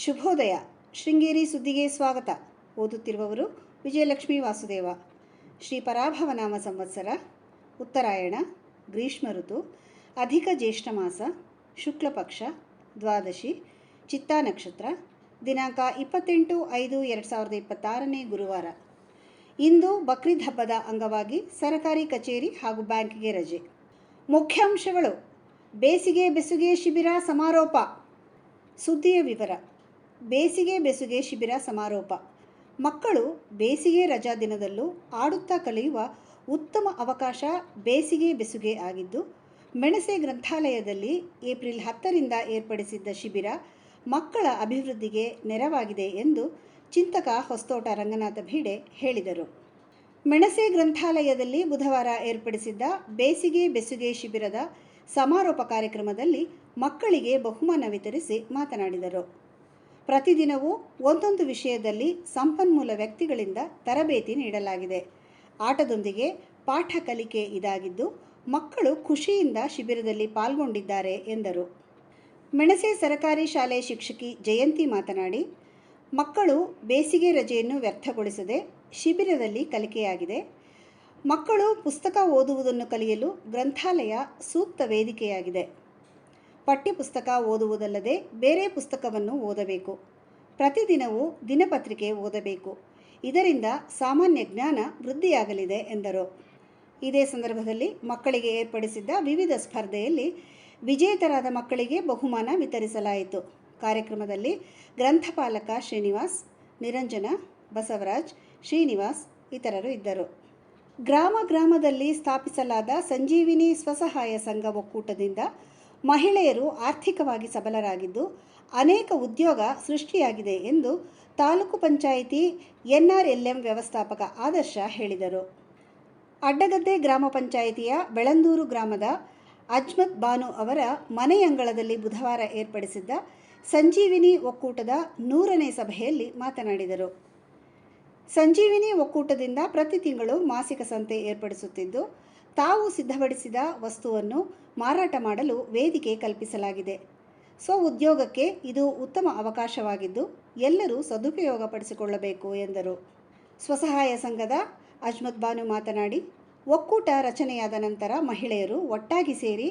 ಶುಭೋದಯ. ಶೃಂಗೇರಿ ಸುದ್ದಿಗೆ ಸ್ವಾಗತ. ಓದುತ್ತಿರುವವರು ವಿಜಯಲಕ್ಷ್ಮಿ ವಾಸುದೇವ. ಶ್ರೀ ಪರಾಭವನಾಮ ಸಂವತ್ಸರ, ಉತ್ತರಾಯಣ, ಗ್ರೀಷ್ಮ ಋತು, ಅಧಿಕ ಜ್ಯೇಷ್ಠ ಮಾಸ, ಶುಕ್ಲಪಕ್ಷ, ದ್ವಾದಶಿ, ಚಿತ್ತಾ ನಕ್ಷತ್ರ, ದಿನಾಂಕ 28/5/2026 ಗುರುವಾರ. ಇಂದು ಬಕ್ರೀದ್ ಹಬ್ಬದ ಅಂಗವಾಗಿ ಸರಕಾರಿ ಕಚೇರಿ ಹಾಗೂ ಬ್ಯಾಂಕ್ಗೆ ರಜೆ. ಮುಖ್ಯಾಂಶಗಳು: ಬೇಸಿಗೆ ಬೆಸುಗೆ ಶಿಬಿರ ಸಮಾರೋಪ. ಸುದ್ದಿಯ ವಿವರ. ಬೇಸಿಗೆ ಬೆಸುಗೆ ಶಿಬಿರ ಸಮಾರೋಪ. ಮಕ್ಕಳು ಬೇಸಿಗೆ ರಜಾ ದಿನದಲ್ಲೂ ಆಡುತ್ತಾ ಕಲಿಯುವ ಉತ್ತಮ ಅವಕಾಶ ಬೇಸಿಗೆ ಬೆಸುಗೆ ಆಗಿದ್ದು, ಮೆಣಸೆ ಗ್ರಂಥಾಲಯದಲ್ಲಿ ಏಪ್ರಿಲ್ 10ರಿಂದ ಏರ್ಪಡಿಸಿದ್ದ ಶಿಬಿರ ಮಕ್ಕಳ ಅಭಿವೃದ್ಧಿಗೆ ನೆರವಾಗಿದೆ ಎಂದು ಚಿಂತಕ ಹೊಸತೋಟ ರಂಗನಾಥ ಭೀಡೆ ಹೇಳಿದರು. ಮೆಣಸೆ ಗ್ರಂಥಾಲಯದಲ್ಲಿ ಬುಧವಾರ ಏರ್ಪಡಿಸಿದ್ದ ಬೇಸಿಗೆ ಬೆಸುಗೆ ಶಿಬಿರದ ಸಮಾರೋಪ ಕಾರ್ಯಕ್ರಮದಲ್ಲಿ ಮಕ್ಕಳಿಗೆ ಬಹುಮಾನ ವಿತರಿಸಿ ಮಾತನಾಡಿದರು. ಪ್ರತಿದಿನವೂ ಒಂದೊಂದು ವಿಷಯದಲ್ಲಿ ಸಂಪನ್ಮೂಲ ವ್ಯಕ್ತಿಗಳಿಂದ ತರಬೇತಿ ನೀಡಲಾಗಿದೆ. ಆಟದೊಂದಿಗೆ ಪಾಠ ಕಲಿಕೆ ಇದಾಗಿದ್ದು, ಮಕ್ಕಳು ಖುಷಿಯಿಂದ ಶಿಬಿರದಲ್ಲಿ ಪಾಲ್ಗೊಂಡಿದ್ದಾರೆ ಎಂದರು. ಮೆಣಸೆ ಸರಕಾರಿ ಶಾಲೆ ಶಿಕ್ಷಕಿ ಜಯಂತಿ ಮಾತನಾಡಿ, ಮಕ್ಕಳು ಬೇಸಿಗೆ ರಜೆಯನ್ನು ವ್ಯರ್ಥಗೊಳಿಸದೆ ಶಿಬಿರದಲ್ಲಿ ಕಲಿಕೆಯಾಗಿದೆ. ಮಕ್ಕಳು ಪುಸ್ತಕ ಓದುವುದನ್ನು ಕಲಿಯಲು ಗ್ರಂಥಾಲಯ ಸೂಕ್ತ ವೇದಿಕೆಯಾಗಿದೆ. ಪಠ್ಯಪುಸ್ತಕ ಓದುವುದಲ್ಲದೆ ಬೇರೆ ಪುಸ್ತಕವನ್ನು ಓದಬೇಕು. ಪ್ರತಿದಿನವೂ ದಿನಪತ್ರಿಕೆ ಓದಬೇಕು. ಇದರಿಂದ ಸಾಮಾನ್ಯ ಜ್ಞಾನ ವೃದ್ಧಿಯಾಗಲಿದೆ ಎಂದರು. ಇದೇ ಸಂದರ್ಭದಲ್ಲಿ ಮಕ್ಕಳಿಗೆ ಏರ್ಪಡಿಸಿದ್ದ ವಿವಿಧ ಸ್ಪರ್ಧೆಯಲ್ಲಿ ವಿಜೇತರಾದ ಮಕ್ಕಳಿಗೆ ಬಹುಮಾನ ವಿತರಿಸಲಾಯಿತು. ಕಾರ್ಯಕ್ರಮದಲ್ಲಿ ಗ್ರಂಥಪಾಲಕ ಶ್ರೀನಿವಾಸ್, ನಿರಂಜನ, ಬಸವರಾಜ್, ಶ್ರೀನಿವಾಸ್ ಇತರರು ಇದ್ದರು. ಗ್ರಾಮದಲ್ಲಿ ಸ್ಥಾಪಿಸಲಾದ ಸಂಜೀವಿನಿ ಸ್ವಸಹಾಯ ಸಂಘ ಒಕ್ಕೂಟದಿಂದ ಮಹಿಳೆಯರು ಆರ್ಥಿಕವಾಗಿ ಸಬಲರಾಗಿದ್ದು, ಅನೇಕ ಉದ್ಯೋಗ ಸೃಷ್ಟಿಯಾಗಿದೆ ಎಂದು ತಾಲೂಕು ಪಂಚಾಯಿತಿ NRLM ವ್ಯವಸ್ಥಾಪಕ ಆದರ್ಶ ಹೇಳಿದರು. ಅಡ್ಡಗದ್ದೆ ಗ್ರಾಮ ಪಂಚಾಯಿತಿಯ ಬೆಳಂದೂರು ಗ್ರಾಮದ ಅಜ್ಮತ್ ಬಾನು ಅವರ ಮನೆಯಂಗಳದಲ್ಲಿ ಬುಧವಾರ ಏರ್ಪಡಿಸಿದ್ದ ಸಂಜೀವಿನಿ ಒಕ್ಕೂಟದ 100ನೇ ಸಭೆಯಲ್ಲಿ ಮಾತನಾಡಿದರು. ಸಂಜೀವಿನಿ ಒಕ್ಕೂಟದಿಂದ ಪ್ರತಿ ತಿಂಗಳು ಮಾಸಿಕ ಸಂತೆ ಏರ್ಪಡಿಸುತ್ತಿದ್ದು, ತಾವು ಸಿದ್ಧಪಡಿಸಿದ ವಸ್ತುವನ್ನು ಮಾರಾಟ ಮಾಡಲು ವೇದಿಕೆ ಕಲ್ಪಿಸಲಾಗಿದೆ. ಸ್ವಉದ್ಯೋಗಕ್ಕೆ ಇದು ಉತ್ತಮ ಅವಕಾಶವಾಗಿದ್ದು, ಎಲ್ಲರೂ ಸದುಪಯೋಗಪಡಿಸಿಕೊಳ್ಳಬೇಕು ಎಂದರು. ಸ್ವಸಹಾಯ ಸಂಘದ ಅಜ್ಮತ್ ಬಾನು ಮಾತನಾಡಿ, ಒಕ್ಕೂಟ ರಚನೆಯಾದ ನಂತರ ಮಹಿಳೆಯರು ಒಟ್ಟಾಗಿ ಸೇರಿ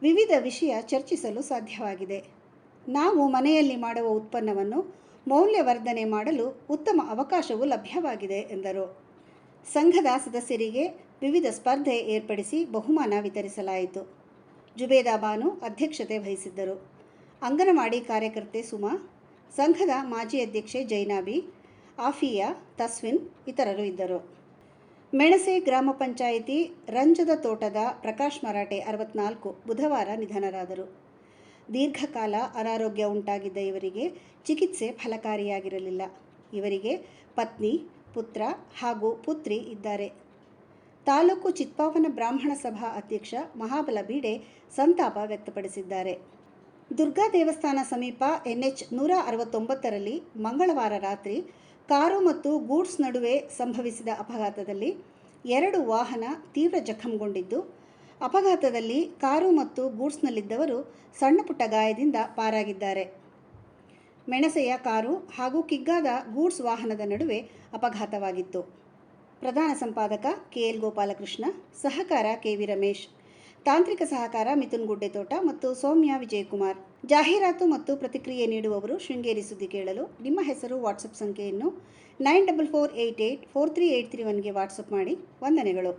ವಿವಿಧ ವಿಷಯ ಚರ್ಚಿಸಲು ಸಾಧ್ಯವಾಗಿದೆ. ನಾವು ಮನೆಯಲ್ಲಿ ಮಾಡುವ ಉತ್ಪನ್ನವನ್ನು ಮೌಲ್ಯವರ್ಧನೆ ಮಾಡಲು ಉತ್ತಮ ಅವಕಾಶವೂ ಲಭ್ಯವಾಗಿದೆ ಎಂದರು. ಸಂಘದ ಸದಸ್ಯರಿಗೆ ವಿವಿಧ ಸ್ಪರ್ಧೆ ಏರ್ಪಡಿಸಿ ಬಹುಮಾನ ವಿತರಿಸಲಾಯಿತು. ಜುಬೇದಾ ಬಾನು ಅಧ್ಯಕ್ಷತೆ ವಹಿಸಿದ್ದರು. ಅಂಗನವಾಡಿ ಕಾರ್ಯಕರ್ತೆ ಸುಮಾ, ಸಂಘದ ಮಾಜಿ ಅಧ್ಯಕ್ಷೆ ಜೈನಾಬಿ, ಆಫಿಯಾ, ತಸ್ವಿನ್ ಇತರರು ಇದ್ದರು. ಮೆಣಸೆ ಗ್ರಾಮ ಪಂಚಾಯಿತಿ ರಂಜದ ತೋಟದ ಪ್ರಕಾಶ್ ಮರಾಠೆ 64 ಬುಧವಾರ ನಿಧನರಾದರು. ದೀರ್ಘಕಾಲ ಅನಾರೋಗ್ಯ ಉಂಟಾಗಿದ್ದ ಇವರಿಗೆ ಚಿಕಿತ್ಸೆ ಫಲಕಾರಿಯಾಗಿರಲಿಲ್ಲ. ಇವರಿಗೆ ಪತ್ನಿ, ಪುತ್ರ ಹಾಗೂ ಪುತ್ರಿ ಇದ್ದಾರೆ. ತಾಲೂಕು ಚಿತ್ಪಾವನ ಬ್ರಾಹ್ಮಣ ಸಭಾ ಅಧ್ಯಕ್ಷ ಮಹಾಬಲ ಬೀಡೆ ಸಂತಾಪ ವ್ಯಕ್ತಪಡಿಸಿದ್ದಾರೆ. ದುರ್ಗಾ ದೇವಸ್ಥಾನ ಸಮೀಪ NH 169ರಲ್ಲಿ ಮಂಗಳವಾರ ರಾತ್ರಿ ಕಾರು ಮತ್ತು ಗೂಡ್ಸ್ ನಡುವೆ ಸಂಭವಿಸಿದ ಅಪಘಾತದಲ್ಲಿ 2 ವಾಹನ ತೀವ್ರ ಜಖಂಗೊಂಡಿದ್ದು, ಅಪಘಾತದಲ್ಲಿ ಕಾರು ಮತ್ತು ಗೂಡ್ಸ್ನಲ್ಲಿದ್ದವರು ಸಣ್ಣಪುಟ್ಟ ಗಾಯದಿಂದ ಪಾರಾಗಿದ್ದಾರೆ. ಮೆಣಸೆಯ ಕಾರು ಹಾಗೂ ಕಿಗ್ಗಾದ ಗೂಡ್ಸ್ ವಾಹನದ ನಡುವೆ ಅಪಘಾತವಾಗಿತ್ತು. ಪ್ರಧಾನ ಸಂಪಾದಕ KL ಗೋಪಾಲಕೃಷ್ಣ, ಸಹಕಾರ KV ರಮೇಶ್, ತಾಂತ್ರಿಕ ಸಹಕಾರ ಮಿಥುನ್ ಗುಡ್ಡೆತೋಟ ಮತ್ತು ಸೌಮ್ಯ ವಿಜಯಕುಮಾರ್. ಜಾಹೀರಾತು ಮತ್ತು ಪ್ರತಿಕ್ರಿಯೆ ನೀಡುವವರು ಶೃಂಗೇರಿ ಸುದ್ದಿ ಕೇಳಲು ನಿಮ್ಮ ಹೆಸರು, ವಾಟ್ಸಪ್ ಸಂಖ್ಯೆಯನ್ನು 9448843831ಗೆ ವಾಟ್ಸಪ್ ಮಾಡಿ. ವಂದನೆಗಳು.